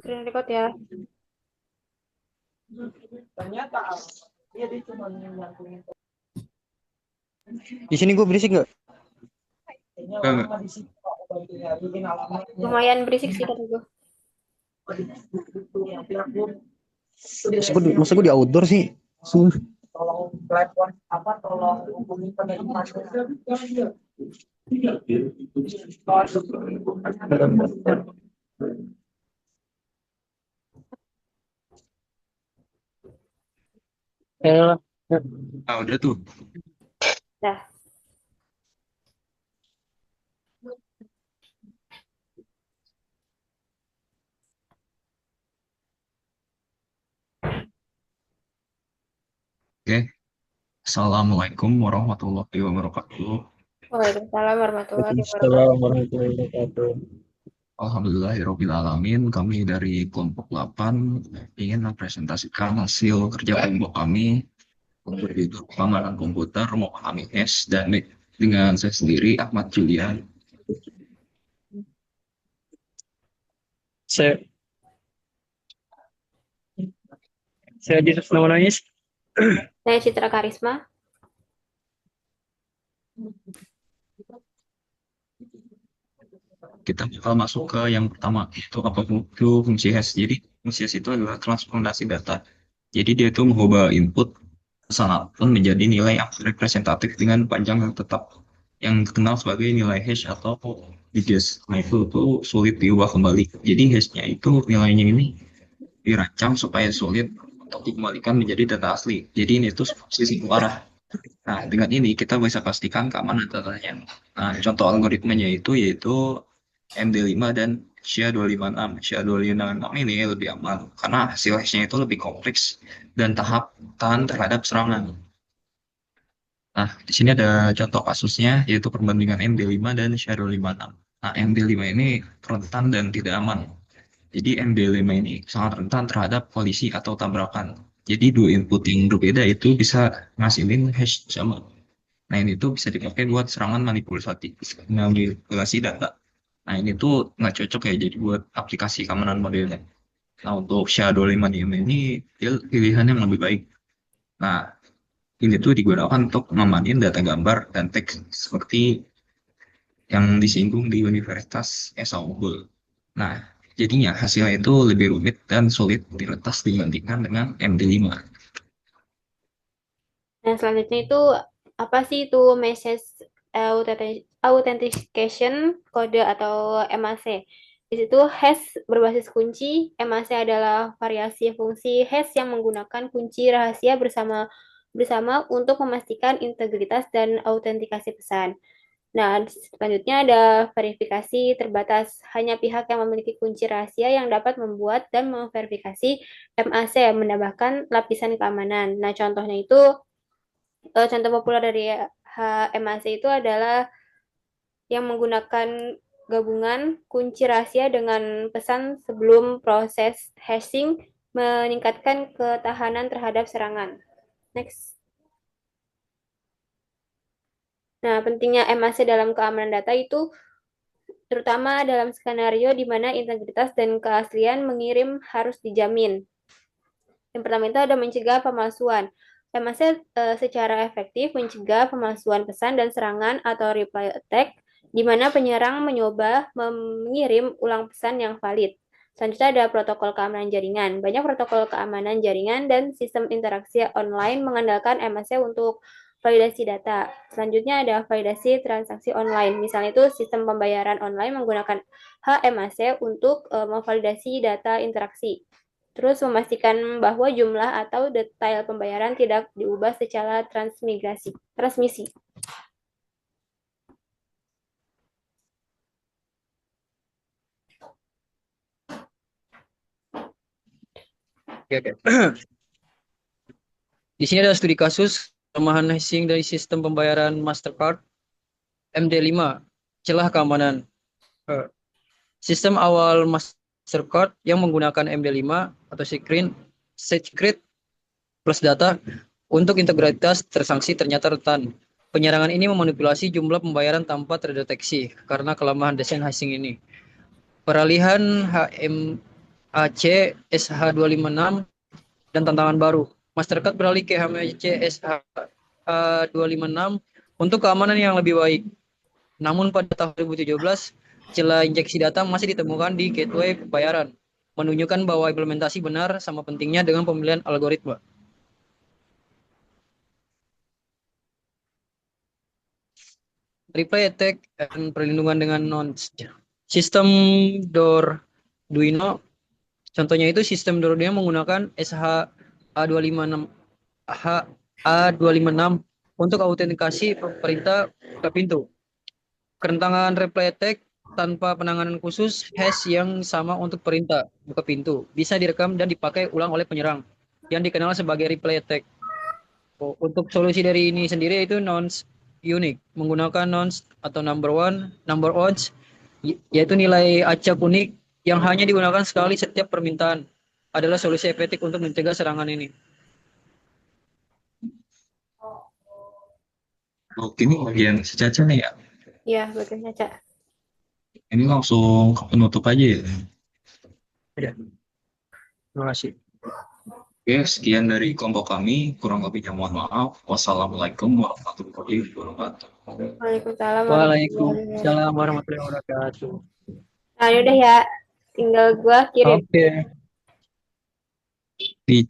Screen record ya. Ternyata dia cuma nyambungin. Di sini gue berisik nggak? Enggak. Di situ bikin alamatnya. Lumayan berisik sih kata gue. Masa gue di outdoor sih? Tolong telepon tolong hubungi penerima. Udah tuh. Dah. Oke. Assalamualaikum warahmatullahi wabarakatuh. Waalaikumsalam warahmatullahi wabarakatuh. Assalamualaikum warahmatullahi wabarakatuh. Alhamdulillahirrahmanirrahim. Kami dari kelompok 8 ingin mempresentasikan hasil kerja kelompok kami untuk itu pengamanan komputer memahami HASH dan dengan saya sendiri Ahmad Julian. Saya di atas nama Nais. Saya Citra Karisma. Kita bakal masuk ke yang pertama, itu apa itu fungsi hash. Jadi fungsi hash itu adalah transformasi data. Jadi dia itu mengubah input pesan menjadi nilai yang representatif dengan panjang yang tetap, yang dikenal sebagai nilai hash atau digest. Nah itu sulit diubah kembali. Jadi hashnya itu nilainya ini dirancang supaya sulit untuk dikembalikan menjadi data asli. Jadi ini tuh sisi arah. Nah, dengan ini kita bisa pastikan keamanan datanya. Nah, contoh algoritmanya itu yaitu MD5 dan SHA-256. SHA-256 ini lebih aman karena hasil hashnya itu lebih kompleks dan tahan terhadap serangan. Nah, di sini ada contoh kasusnya yaitu perbandingan MD5 dan SHA-256. Nah, MD5 ini rentan dan tidak aman. Jadi MD5 ini sangat rentan terhadap kolisi atau tabrakan. Jadi dua input yang berbeda itu bisa ngasilin hash sama. Nah ini tuh bisa dipakai buat serangan manipulasi data. Nah ini tuh nggak cocok ya jadi buat aplikasi keamanan modelnya. Nah untuk SHA-256 ini dia pilihan yang lebih baik. Nah ini tuh digunakan untuk memanin data gambar dan teks seperti yang disinggung di Universitas Esa Unggul. Nah, jadinya hasilnya itu lebih rumit dan sulit diretas dibandingkan dengan MD5. Nah, selanjutnya itu apa sih itu message authentication kode atau MAC? Di situ hash berbasis kunci, MAC adalah variasi fungsi hash yang menggunakan kunci rahasia bersama bersama untuk memastikan integritas dan autentikasi pesan. Nah, selanjutnya ada verifikasi terbatas. Hanya pihak yang memiliki kunci rahasia yang dapat membuat dan memverifikasi MAC, menambahkan lapisan keamanan. Nah, contohnya itu, contoh populer dari MAC itu adalah yang menggunakan gabungan kunci rahasia dengan pesan sebelum proses hashing meningkatkan ketahanan terhadap serangan. Next. Nah, pentingnya MAC dalam keamanan data itu terutama dalam skenario di mana integritas dan keaslian mengirim harus dijamin. Yang pertama itu ada mencegah pemalsuan. MAC secara efektif mencegah pemalsuan pesan dan serangan atau reply attack, di mana penyerang mencoba mengirim ulang pesan yang valid. Selanjutnya ada protokol keamanan jaringan. Banyak protokol keamanan jaringan dan sistem interaksi online mengandalkan MAC untuk validasi data. Selanjutnya ada validasi transaksi online. Misalnya itu sistem pembayaran online menggunakan HMAC untuk memvalidasi data interaksi. Terus memastikan bahwa jumlah atau detail pembayaran tidak diubah secara transmisi. Oke. Di sini ada studi kasus kelemahan hashing dari sistem pembayaran Mastercard MD5, celah keamanan. Sistem awal Mastercard yang menggunakan MD5 atau secret plus data untuk integritas transaksi ternyata rentan. Penyerangan ini memanipulasi jumlah pembayaran tanpa terdeteksi karena kelemahan desain hashing ini. Peralihan AC SH256 dan tantangan baru. Mastercard beralih ke HMC SH256 untuk keamanan yang lebih baik. Namun pada tahun 2017, celah injeksi data masih ditemukan di gateway pembayaran, menunjukkan bahwa implementasi benar sama pentingnya dengan pemilihan algoritma. Replay attack dan perlindungan dengan sistem Arduino. Contohnya itu sistem Arduino menggunakan SH-A256 A256 untuk autentikasi perintah buka pintu. Kerentanan replay attack tanpa penanganan khusus hash yang sama untuk perintah buka pintu bisa direkam dan dipakai ulang oleh penyerang yang dikenal sebagai replay attack. Untuk solusi dari ini sendiri itu nonce unik, menggunakan nonce atau number odds, yaitu nilai acak unik yang hanya digunakan sekali setiap permintaan, adalah solusi efektif untuk mencegah serangan ini. Oke, ini bagian si Caca nih ya. Ya, bagian Caca. Ini langsung ke penutup aja ya. Ya. Terima kasih. Oke, sekian dari kelompok kami. Kurang lebihnya mohon maaf. Wassalamualaikum warahmatullahi wabarakatuh. Waalaikumsalam warahmatullahi wabarakatuh. Waalaikumsalam warahmatullahi wabarakatuh. Nah, udah ya. Tinggal gua kirim. Oke. Di